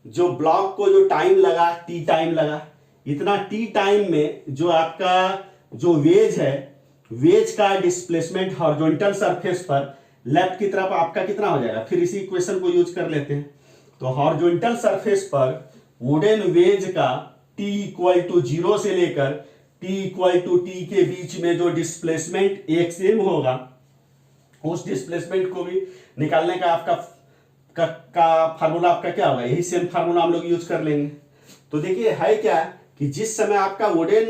जो ब्लॉक को जो टाइम लगा, टी टाइम लगा, इतना टी टाइम में जो आपका जो वेज है, वेज का डिस्प्लेसमेंट हॉरिजॉन्टल सरफेस पर लेफ्ट की तरफ आपका कितना हो जाएगा। फिर इसी इक्वेशन को यूज कर लेते हैं। तो हॉरिजॉन्टल सरफेस पर वुडन वेज का t इक्वल टू 0 से लेकर t इक्वल टू t के बीच में जो डिस्प्लेसमेंट एक सेम होगा, उस डिस्प्लेसमेंट को भी निकालने का आपका फार्मूला आपका क्या होगा, यही सेम फार्मूला हम लोग यूज कर लेंगे। तो देखिए है क्या कि जिस समय आपका वुडन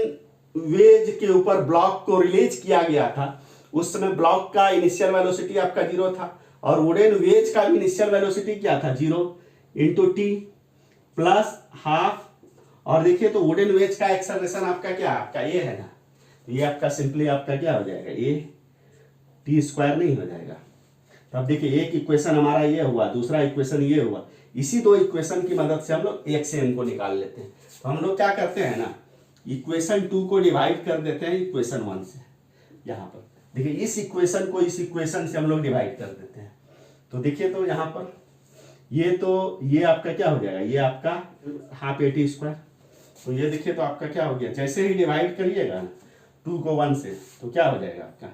वेज के ऊपर ब्लॉक को रिलीज किया गया था, उस समय ब्लॉक का इनिशियल वेलोसिटी आपका 0 था, और वुडन वेज का इनिशियल वेलोसिटी क्या था, 0 इंटू टी प्लस हाफ। और देखिए तो वुडन वेज का एक्सेलरेशन आपका क्या, आपका ए है ना, ये आपका सिंपली आपका क्या हो जाएगा, ए टी स्क्वायर नहीं हो जाएगा। तो अब देखिए एक इक्वेशन हमारा ये हुआ, दूसरा इक्वेशन ये हुआ, इसी दो इक्वेशन की मदद से हम लोग एक से एन को निकाल लेते हैं। तो हम लोग क्या करते हैं ना, इक्वेशन 2 को डिवाइड कर देते हैं इक्वेशन 1 से। यहाँ पर देखिए इस इक्वेशन को इस इक्वेशन से हम लोग डिवाइड कर देते हैं। तो देखिए तो यहाँ पर ये आपका क्या हो जाएगा, ये आपका हाफ ए टी स्क्वायर। तो ये देखिए तो आपका क्या हो गया, जैसे ही डिवाइड करिएगा 2 को 1 से, तो क्या हो जाएगा आपका,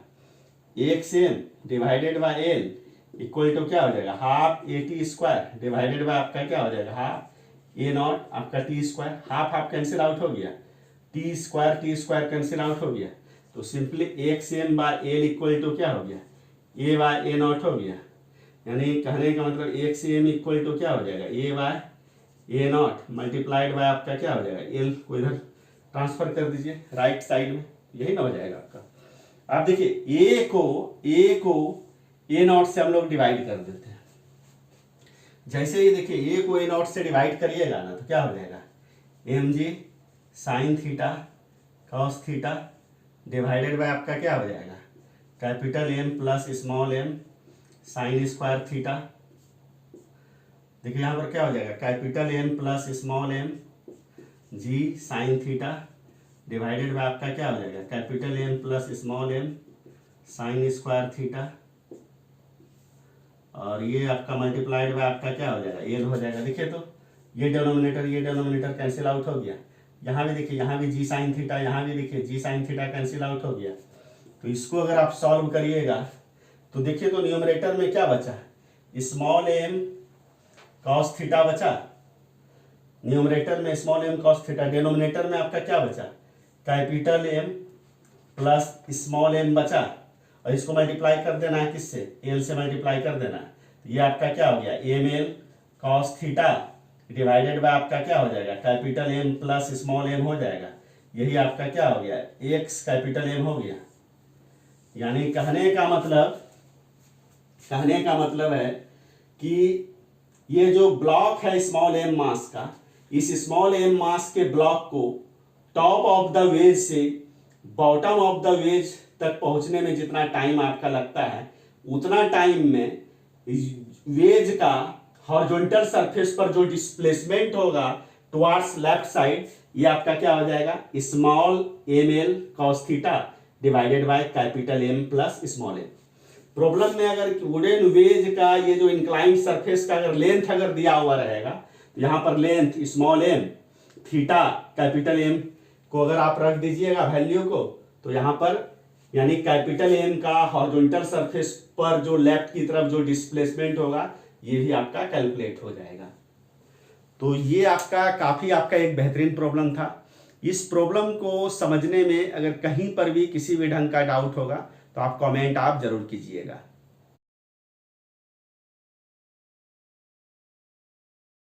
एक से N divided by L equal to क्या हो जाएगा, half A T square divided by आपका क्या हो जाएगा, हाफ ए नॉट आपका T square. Half half cancel out हो गया, टी स्क्वायर कैंसिल आउट हो गया। तो सिंपली एक से N by L equal to क्या हो गया, ए बाय ए नॉट हो गया। यानी कहने का मतलब एक से एम इक्वल टू क्या हो जाएगा, a by a naught multiplied by आपका क्या हो जाएगा, एल को इधर ट्रांसफर कर दीजिए राइट साइड में, यही ना हो जाएगा आपका। आप देखिए ए को ए नॉट से हम लोग डिवाइड कर देते हैं। जैसे ही देखिए ए को ए नॉट से डिवाइड करिएगा ना, तो क्या हो जाएगा, M G sine theta cos theta divided by आपका क्या हो जाएगा, capital M plus small M sine square theta. देखिए यहाँ पर क्या हो जाएगा, capital M plus small M G sine theta divided by आपका क्या हो जाएगा, capital M plus small M sine square theta, और ये आपका मल्टीप्लाइड बाय आपका क्या हो जाएगा, एल हो जाएगा। देखिए तो ये डिनोमिनेटर कैंसिल आउट हो गया। यहाँ भी देखिए, यहाँ भी जी साइन थीटा, यहाँ भी देखिए जी साइन थीटा कैंसिल आउट हो गया। तो इसको अगर आप सॉल्व करिएगा तो देखिए तो न्यूमरेटर में क्या बचा, स्मॉल एम कॉस थीटा बचा, न्यूमरेटर में small M cos theta, denominator में आपका क्या बचा, capital M plus small M बचा, और इसको मल्टीप्लाई कर देना है किससे, एल से मल्टीप्लाई कर देना है। तो ये आपका क्या हो गया, M L cos theta divided by आपका क्या हो जाएगा, capital M plus small M हो जाएगा। यही आपका क्या हो गया, एक्स कैपिटल एम हो गया। यानी कहने का मतलब है कि ये जो ब्लॉक है स्मॉल एम मास का, इस स्मॉल एम मास के ब्लॉक को टॉप ऑफ द वेज से बॉटम ऑफ द वेज तक पहुंचने में जितना टाइम आपका लगता है, उतना टाइम में वेज का हॉरिजॉन्टल सरफेस पर जो डिस्प्लेसमेंट होगा टुवार्ड्स लेफ्ट साइड, ये आपका क्या हो जाएगा, small M L cos theta divided by capital M plus small M. Problem में अगर वुडन वेज का ये जो इंक्लाइंड सरफेस का अगर लेंथ अगर दिया हुआ रहेगा, तो यहाँ पर length small M theta capital M को अगर आप रख दीजिएगा वैल्यू को, तो यहाँ पर यानी कैपिटल एम का हॉरिजॉन्टल सरफेस पर जो लेफ्ट की तरफ जो डिस्प्लेसमेंट होगा ये भी आपका कैलकुलेट हो जाएगा। तो ये आपका काफ़ी आपका एक बेहतरीन प्रॉब्लम था। इस प्रॉब्लम को समझने में अगर कहीं पर भी किसी भी ढंग का डाउट होगा तो आप कमेंट आप जरूर कीजिएगा।